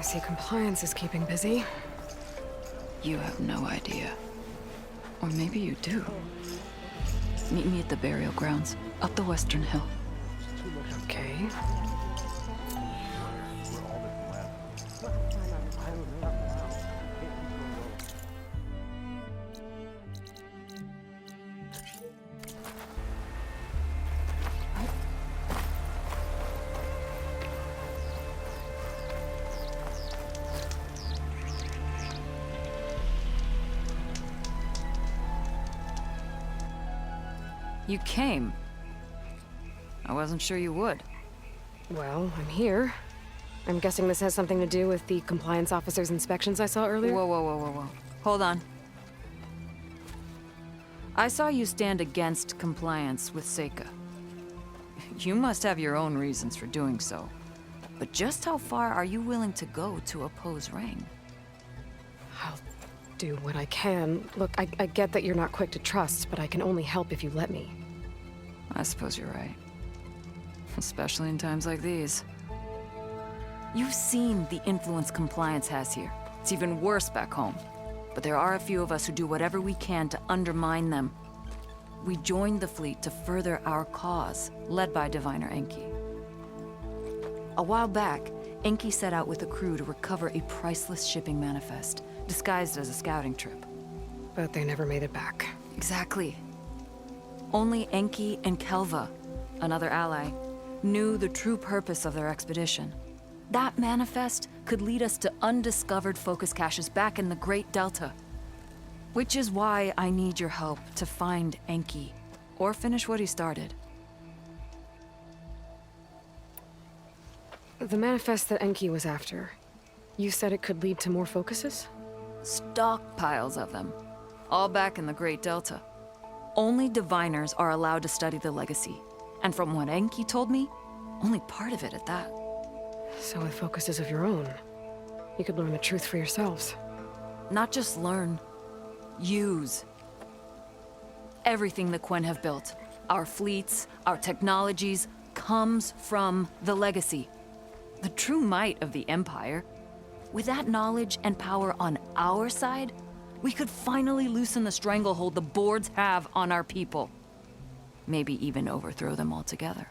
see compliance is keeping busy. You have no idea. Or maybe you do. Meet me at the burial grounds, up the western hill. Okay. You came. I wasn't sure you would. Well, I'm here. I'm guessing this has something to do with the compliance officer's inspections I saw earlier? Whoa. Hold on. I saw you stand against compliance with Seika. You must have your own reasons for doing so. But just how far are you willing to go to oppose Rang? I'll do what I can. Look, I get that you're not quick to trust, but I can only help if you let me. I suppose you're right. Especially in times like these. You've seen the influence compliance has here. It's even worse back home. But there are a few of us who do whatever we can to undermine them. We joined the fleet to further our cause, led by Diviner Enki. A while back, Enki set out with a crew to recover a priceless shipping manifest, disguised as a scouting trip. But they never made it back. Exactly. Only Enki and Kelva, another ally, knew the true purpose of their expedition. That manifest could lead us to undiscovered focus caches back in the Great Delta. Which is why I need your help to find Enki, or finish what he started. The manifest that Enki was after, you said it could lead to more focuses? Stockpiles of them, all back in the Great Delta. Only diviners are allowed to study the legacy, and from what Enki told me, only part of it at that. So with focuses of your own, you could learn the truth for yourselves. Not just learn, use. Everything the Quen have built, our fleets, our technologies, comes from the legacy. The true might of the Empire. With that knowledge and power on our side, we could finally loosen the stranglehold the boards have on our people. Maybe even overthrow them altogether.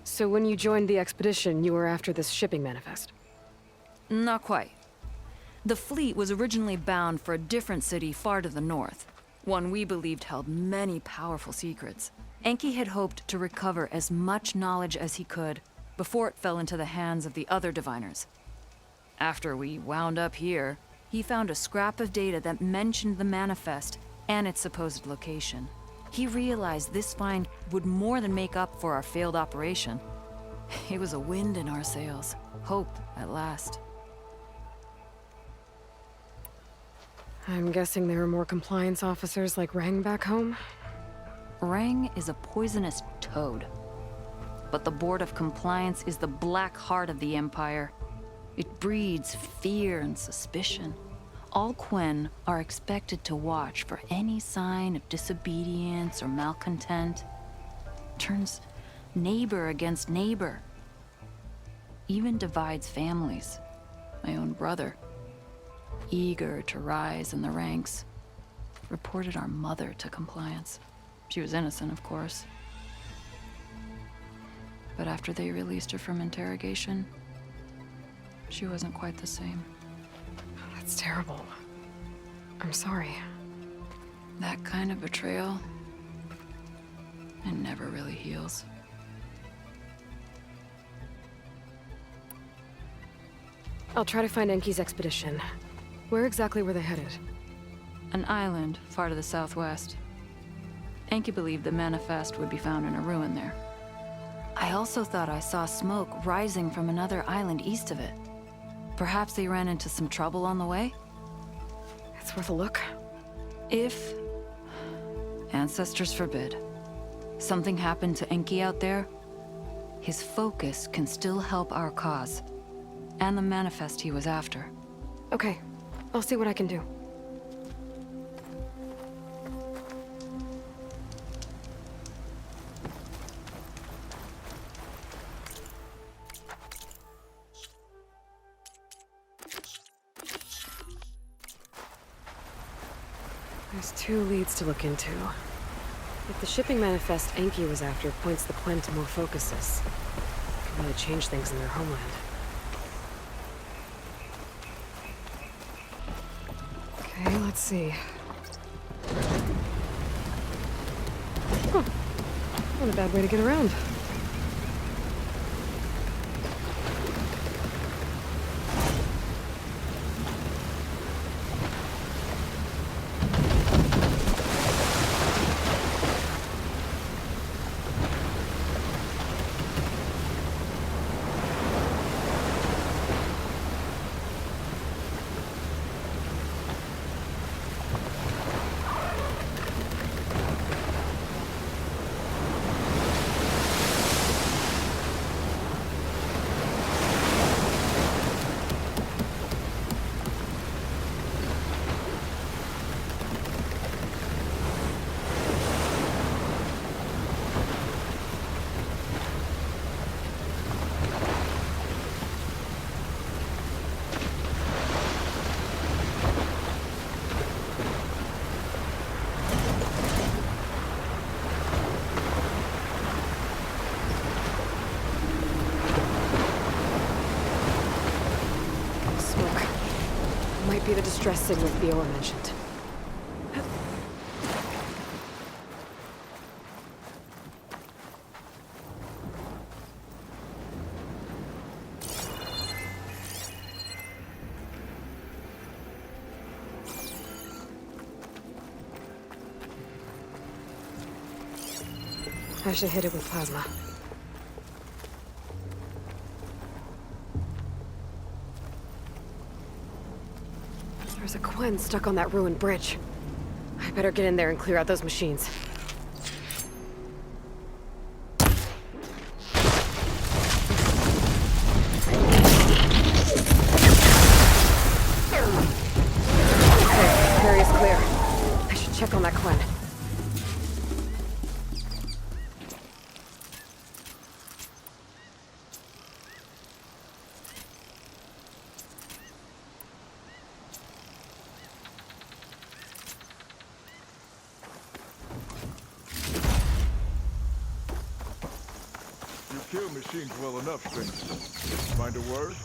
So when you joined the expedition, you were after this shipping manifest? Not quite. The fleet was originally bound for a different city far to the north, one we believed held many powerful secrets. Enki had hoped to recover as much knowledge as he could before it fell into the hands of the other diviners. After we wound up here, he found a scrap of data that mentioned the manifest and its supposed location. He realized this find would more than make up for our failed operation. It was a wind in our sails. Hope, at last. I'm guessing there are more compliance officers like Rang back home? Rang is a poisonous toad. But the Board of Compliance is the black heart of the Empire. It breeds fear and suspicion. All Quen are expected to watch for any sign of disobedience or malcontent. Turns neighbor against neighbor. Even divides families. My own brother, eager to rise in the ranks, reported our mother to Compliance. She was innocent, of course. But after they released her from interrogation, she wasn't quite the same. That's terrible. I'm sorry. That kind of betrayal, it never really heals. I'll try to find Enki's expedition. Where exactly were they headed? An island far to the southwest. Enki believed the manifest would be found in a ruin there. I also thought I saw smoke rising from another island east of it. Perhaps they ran into some trouble on the way? It's worth a look. If, ancestors forbid, something happened to Enki out there, his focus can still help our cause, and the manifest he was after. Okay, I'll see what I can do. There's 2 leads to look into. If the shipping manifest Enki was after points the Quen to more focuses, it could really change things in their homeland. Okay, let's see. Huh. Not a bad way to get around. Might be the distress signal Viola mentioned. I should hit it with plasma. There's a Quen stuck on that ruined bridge. I better get in there and clear out those machines. Okay, area's clear. I should check on that Quen. You kill machines well enough, Splinter. Find a word?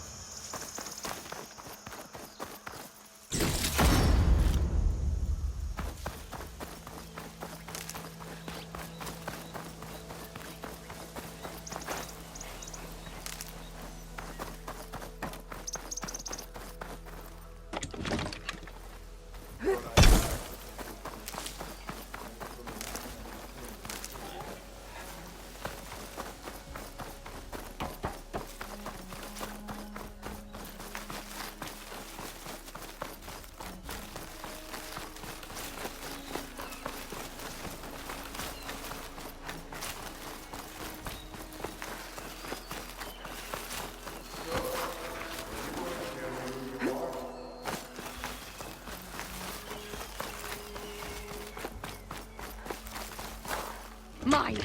Mine!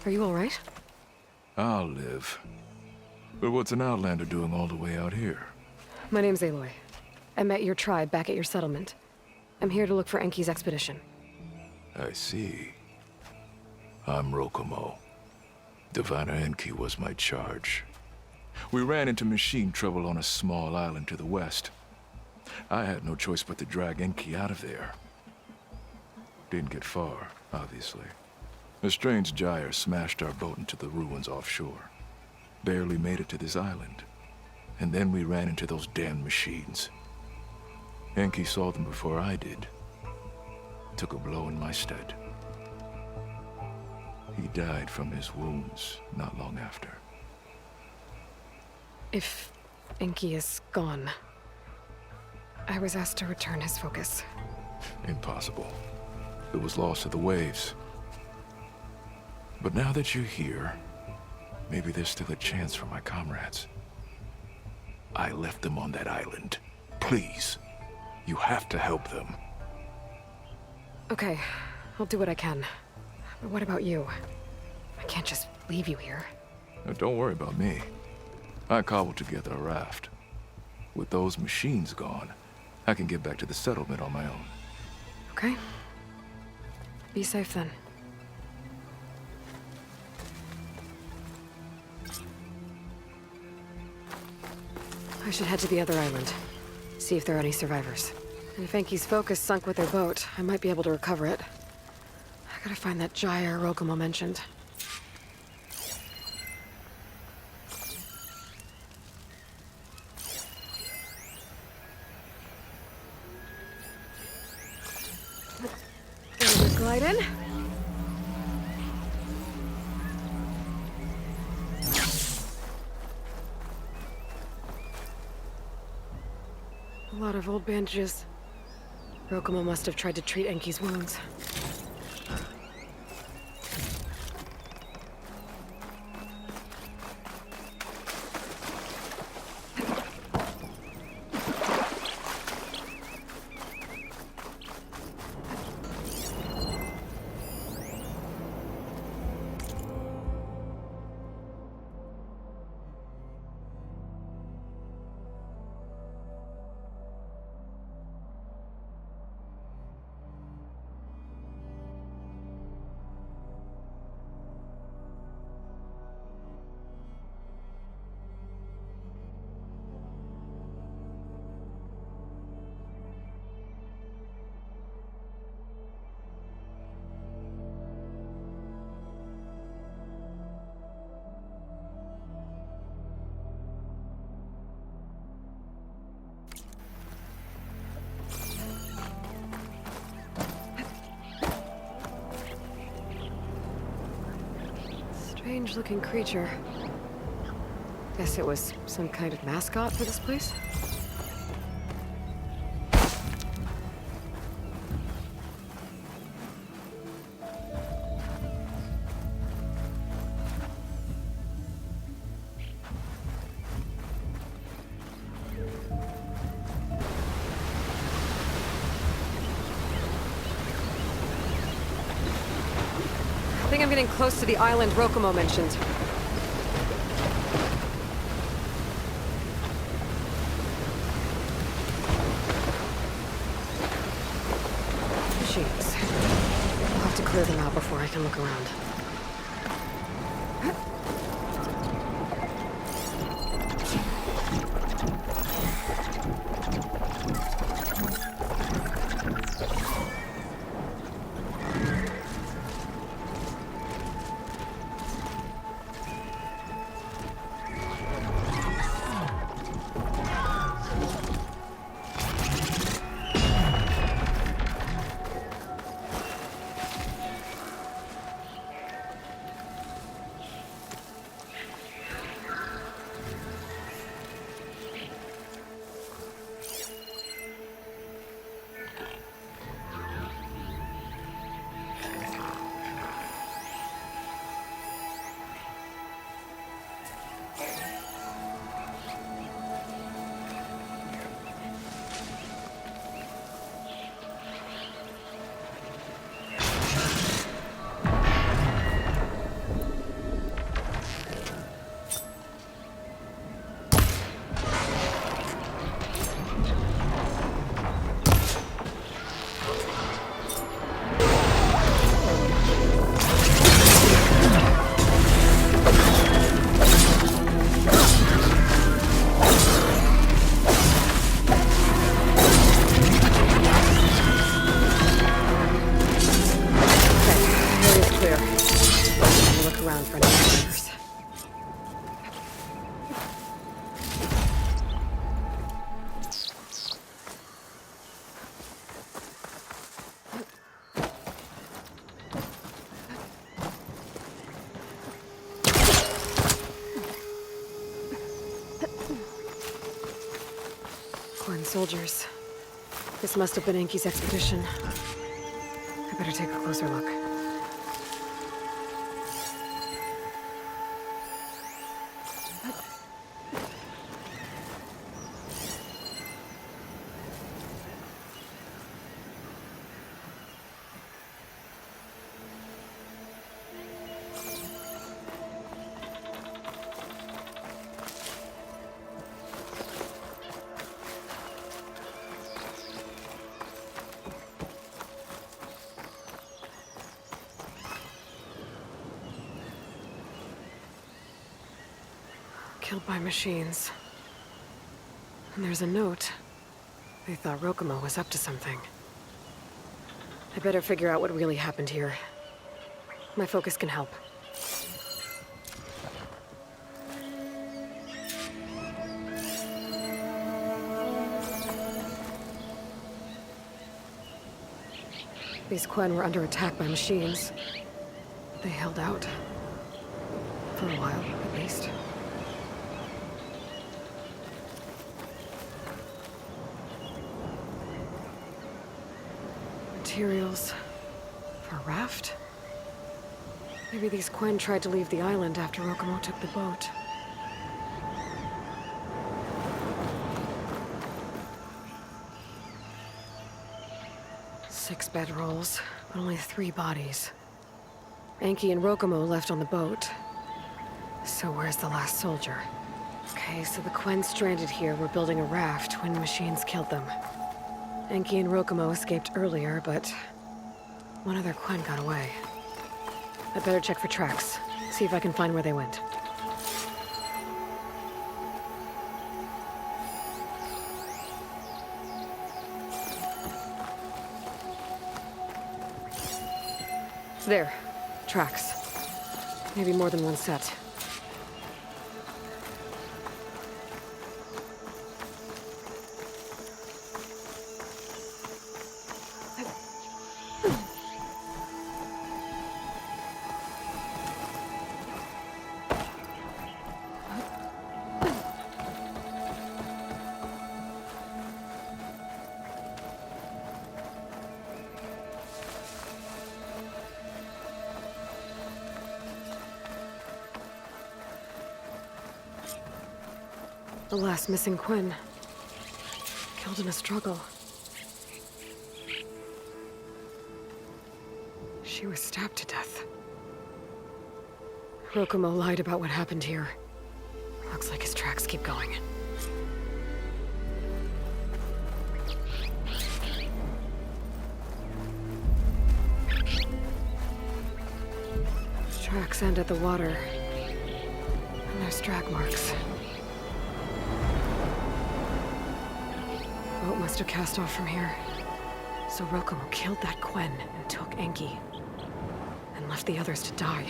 Are you all right? I'll live. But what's an outlander doing all the way out here? My name's Aloy. I met your tribe back at your settlement. I'm here to look for Enki's expedition. I see. I'm Rokomo. Diviner Enki was my charge. We ran into machine trouble on a small island to the west. I had no choice but to drag Enki out of there. Didn't get far, obviously. A strange gyre smashed our boat into the ruins offshore. Barely made it to this island. And then we ran into those damn machines. Enki saw them before I did. Took a blow in my stead. He died from his wounds not long after. If Enki is gone, I was asked to return his focus. Impossible. It was lost to the waves. But now that you're here, maybe there's still a chance for my comrades. I left them on that island. Please, you have to help them. Okay, I'll do what I can. But what about you? I can't just leave you here. Now, don't worry about me. I cobbled together a raft. With those machines gone, I can get back to the settlement on my own. Okay. Be safe then. I should head to the other island. See if there are any survivors. And if Enki's focus sunk with their boat, I might be able to recover it. I gotta find that gyre Rokumo mentioned. Get a good glide in. A lot of old bandages. Rokumo must have tried to treat Enki's wounds. Strange-looking creature. Guess it was some kind of mascot for this place? I think I'm getting close to the island Rokumo mentioned. Machines. I'll have to clear them out before I can look around. Soldiers. This must have been Enki's expedition. I better take a closer look. Killed by machines. And there's a note. They thought Rokumo was up to something. I better figure out what really happened here. My focus can help. These Quen were under attack by machines. They held out. For a while, at least. Materials for a raft? Maybe these Quen tried to leave the island after Rokumo took the boat. Six bedrolls, but only 3 bodies. Enki and Rokumo left on the boat. So where's the last soldier? Okay, so the Quen stranded here were building a raft when machines killed them. Enki and Rokumo escaped earlier, but one of their Quen got away. I'd better check for tracks, see if I can find where they went. There. Tracks. Maybe more than one set. The last missing Quen. Killed in a struggle. She was stabbed to death. Rokumo lied about what happened here. Looks like his tracks keep going. Tracks end at the water. And there's drag marks. Boat must have cast off from here. So Rokumo killed that Quen and took Enki. And left the others to die.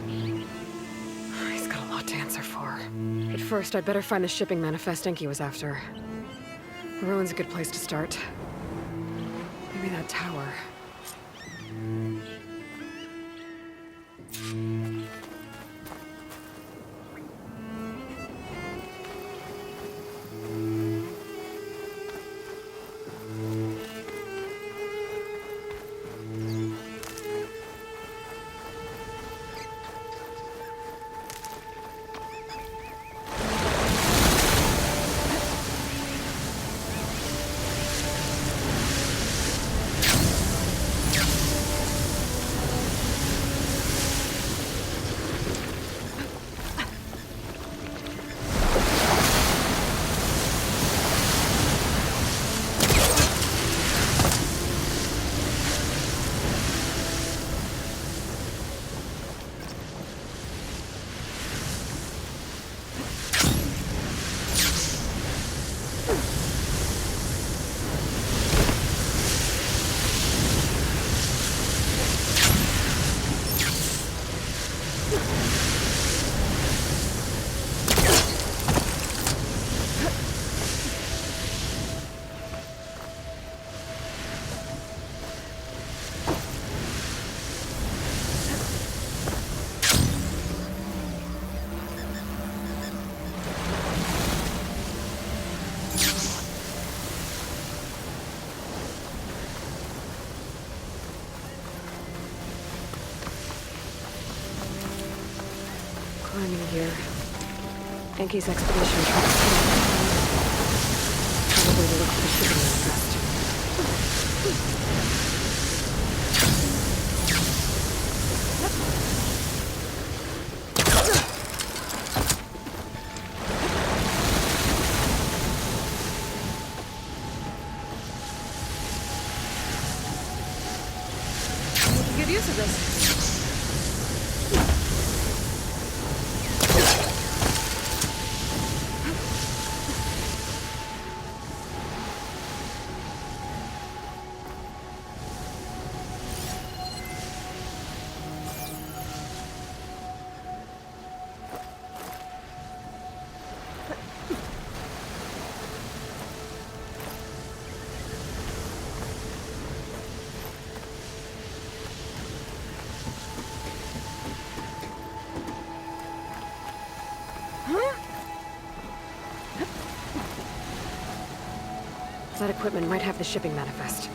He's got a lot to answer for. But first, I'd better find the shipping manifest Enki was after. The ruin's a good place to start. Maybe that tower. Climbing here. Enki's expedition tracks. Probably to look for the shipping manifest. We can get use of this. That equipment might have the shipping manifest.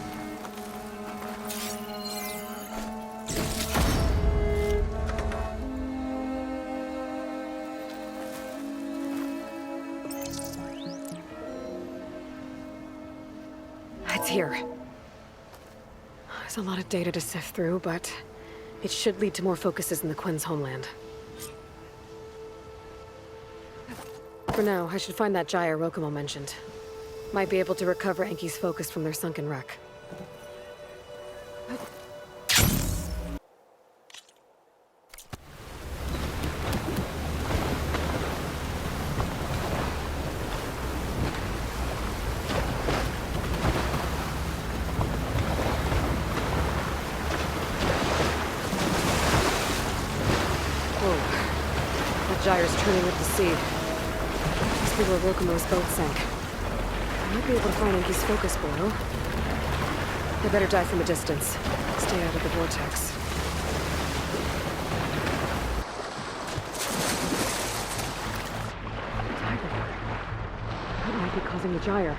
It's here. There's a lot of data to sift through, but it should lead to more focuses in the Quen's homeland. For now, I should find that gyre Rokumo mentioned. Might be able to recover Enki's focus from their sunken wreck. Gyre's turning with the sea. Must be where Rokumo's boat sank. I might be able to find Enki's focus below. I better dive from a distance. Stay out of the vortex. Tiger. That might be causing the gyre.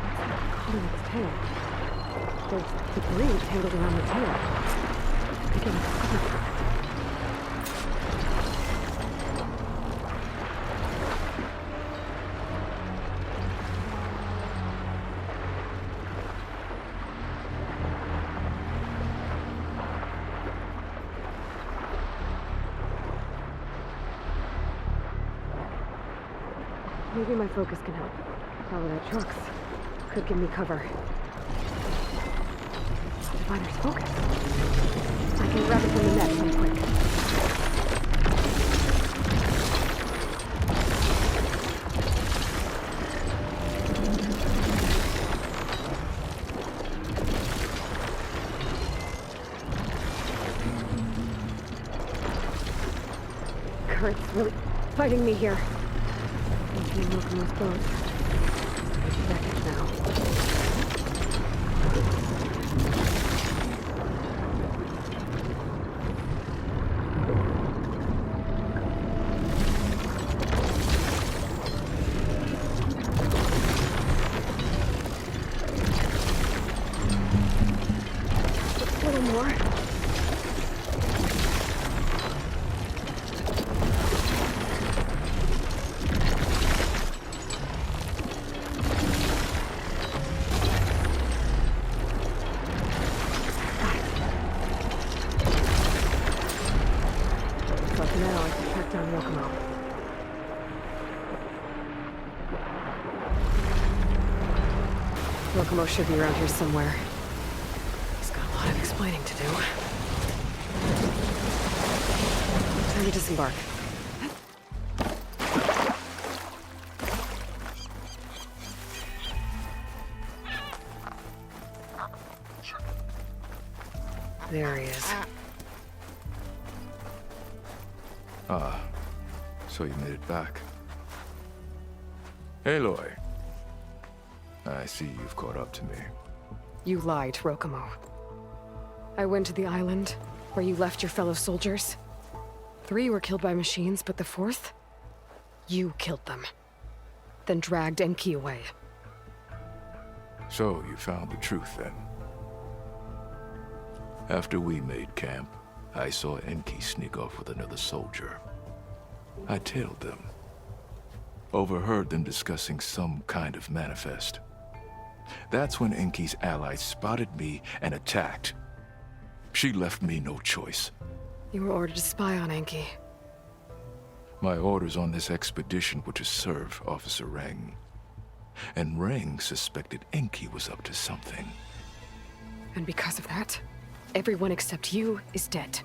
What's that caught in its tail? There's debris tangled around the tail. Could get a cover for it. Maybe my focus can help. Follow that trucks. Could give me cover. Diviner's focus. I can grab it from the net real quick. Current's really fighting me here. Rokumo's boat. Back now. Just a little more. Now I can track down Rokumo. Rokumo should be around here somewhere. He's got a lot of explaining to do. Time to disembark. There he is. Ah, so you made it back. Aloy. I see you've caught up to me. You lied, Rokumo. I went to the island where you left your fellow soldiers. 3 were killed by machines, but the 4th? You killed them. Then dragged Enki away. So you found the truth then. After we made camp, I saw Enki sneak off with another soldier. I tailed them. Overheard them discussing some kind of manifest. That's when Enki's allies spotted me and attacked. She left me no choice. You were ordered to spy on Enki. My orders on this expedition were to serve Officer Reng. And Reng suspected Enki was up to something. And because of that, everyone except you is dead.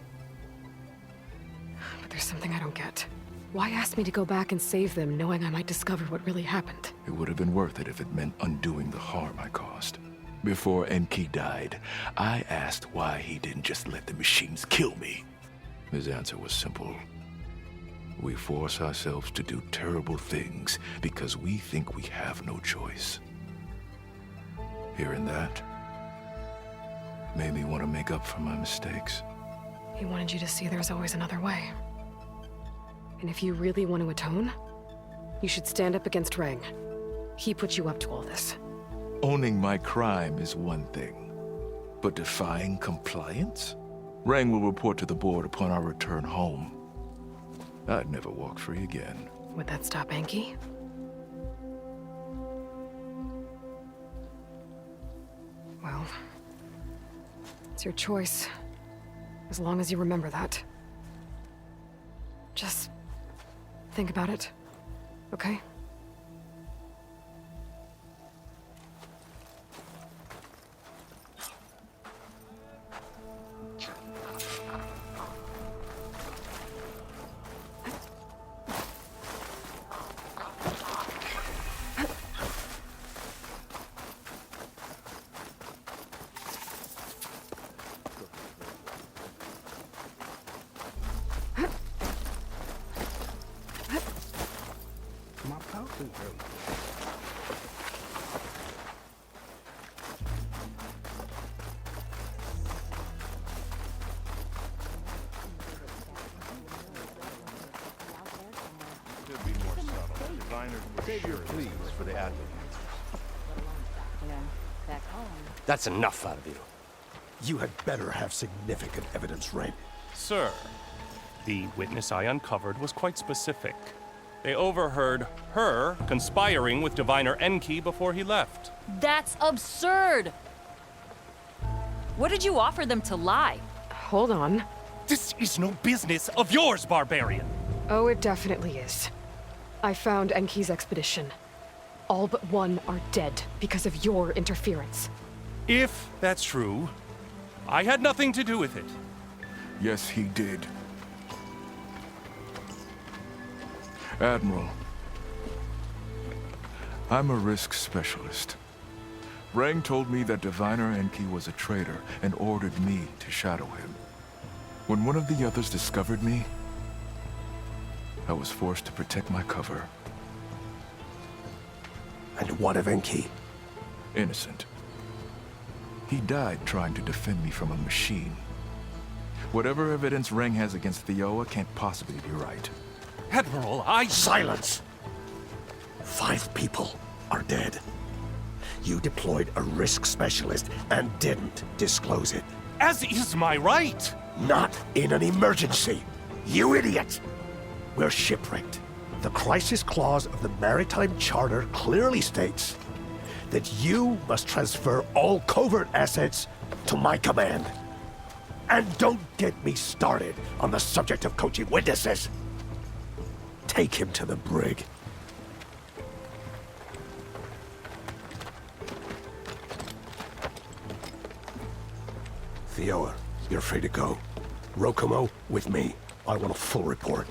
But there's something I don't get. Why ask me to go back and save them, knowing I might discover what really happened? It would have been worth it if it meant undoing the harm I caused. Before Enki died, I asked why he didn't just let the machines kill me. His answer was simple. We force ourselves to do terrible things because we think we have no choice. Hearing that made me want to make up for my mistakes. He wanted you to see there's always another way. And if you really want to atone, you should stand up against Reng. He put you up to all this. Owning my crime is one thing, but defying compliance? Rang will report to the board upon our return home. I'd never walk free again. Would that stop Enki? Well, it's your choice. As long as you remember that. Just think about it, okay? My pouch is broke. Could be more subtle. Diviners were Save your sure pleas for the advocate. That's enough out of you. You had better have significant evidence, Rain. Sir, the witness I uncovered was quite specific. They overheard her conspiring with Diviner Enki before he left. That's absurd! What did you offer them to lie? Hold on. This is no business of yours, barbarian! Oh, it definitely is. I found Enki's expedition. All but one are dead because of your interference. If that's true, I had nothing to do with it. Yes, he did. Admiral, I'm a risk specialist. Rang told me that Diviner Enki was a traitor and ordered me to shadow him. When one of the others discovered me, I was forced to protect my cover. And what of Enki? Innocent. He died trying to defend me from a machine. Whatever evidence Rang has against Theoa can't possibly be right. Admiral, Silence! 5 people are dead. You deployed a risk specialist and didn't disclose it. As is my right! Not in an emergency, you idiot! We're shipwrecked. The crisis clause of the Maritime Charter clearly states that you must transfer all covert assets to my command. And don't get me started on the subject of coaching witnesses. Take him to the brig. Theoa, you're free to go. Rokomo, with me. I want a full report.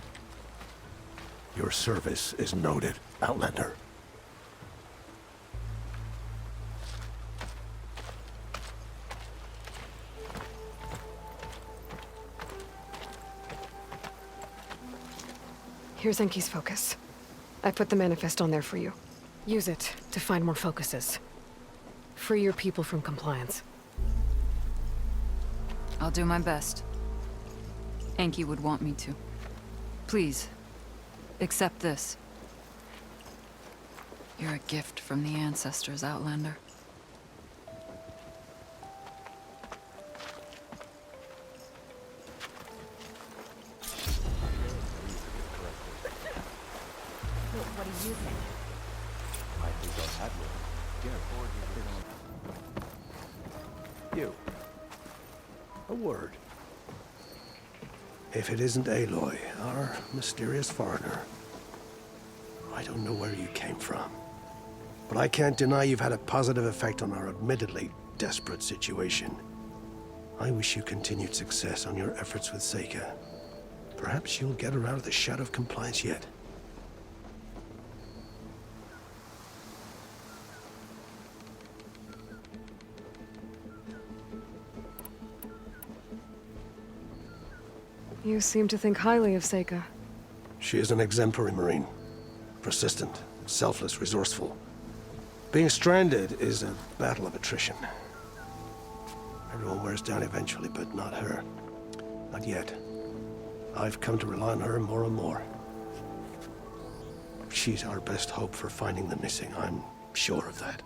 Your service is noted, Outlander. Here's Enki's focus. I put the manifest on there for you. Use it to find more focuses. Free your people from compliance. I'll do my best. Enki would want me to. Please, accept this. You're a gift from the ancestors, Outlander. What do you think? I think our admiral. You. A word. If it isn't Aloy, our mysterious foreigner, I don't know where you came from. But I can't deny you've had a positive effect on our admittedly desperate situation. I wish you continued success on your efforts with Seika. Perhaps you'll get her out of the shadow of compliance yet. You seem to think highly of Seika. She is an exemplary Marine. Persistent, selfless, resourceful. Being stranded is a battle of attrition. Everyone wears down eventually, but not her. Not yet. I've come to rely on her more and more. She's our best hope for finding the missing, I'm sure of that.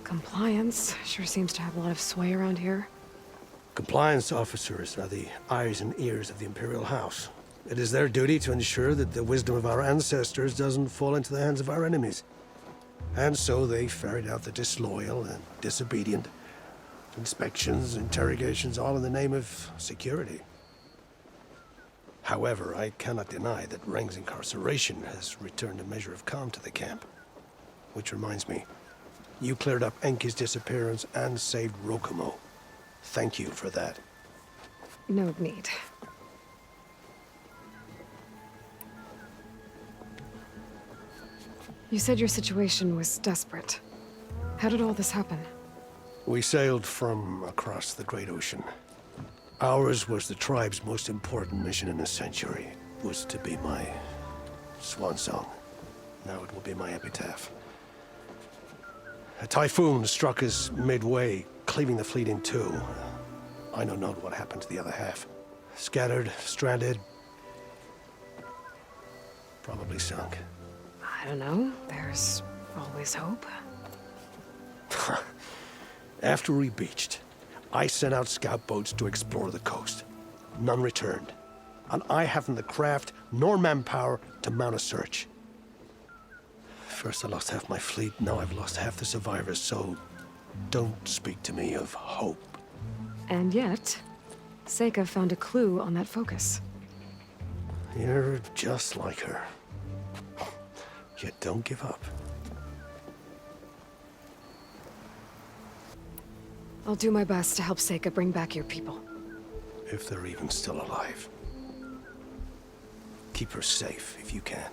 Compliance sure seems to have a lot of sway around here. Compliance officers are the eyes and ears of the Imperial House. It is their duty to ensure that the wisdom of our ancestors doesn't fall into the hands of our enemies. And so they ferret out the disloyal and disobedient. Inspections, interrogations, all in the name of security. However, I cannot deny that Reng's incarceration has returned a measure of calm to the camp. Which reminds me, you cleared up Enki's disappearance and saved Rokomo. Thank you for that. No need. You said your situation was desperate. How did all this happen? We sailed from across the Great Ocean. Ours was the tribe's most important mission in a century. It was to be my swan song. Now it will be my epitaph. A typhoon struck us midway, cleaving the fleet in two. I know not what happened to the other half. Scattered, stranded, probably sunk. I don't know. There's always hope. After we beached, I sent out scout boats to explore the coast. None returned. And I haven't the craft nor manpower to mount a search. First I lost half my fleet, now I've lost half the survivors, so don't speak to me of hope. And yet, Seika found a clue on that focus. You're just like her. Yet don't give up. I'll do my best to help Seika bring back your people. If they're even still alive. Keep her safe if you can.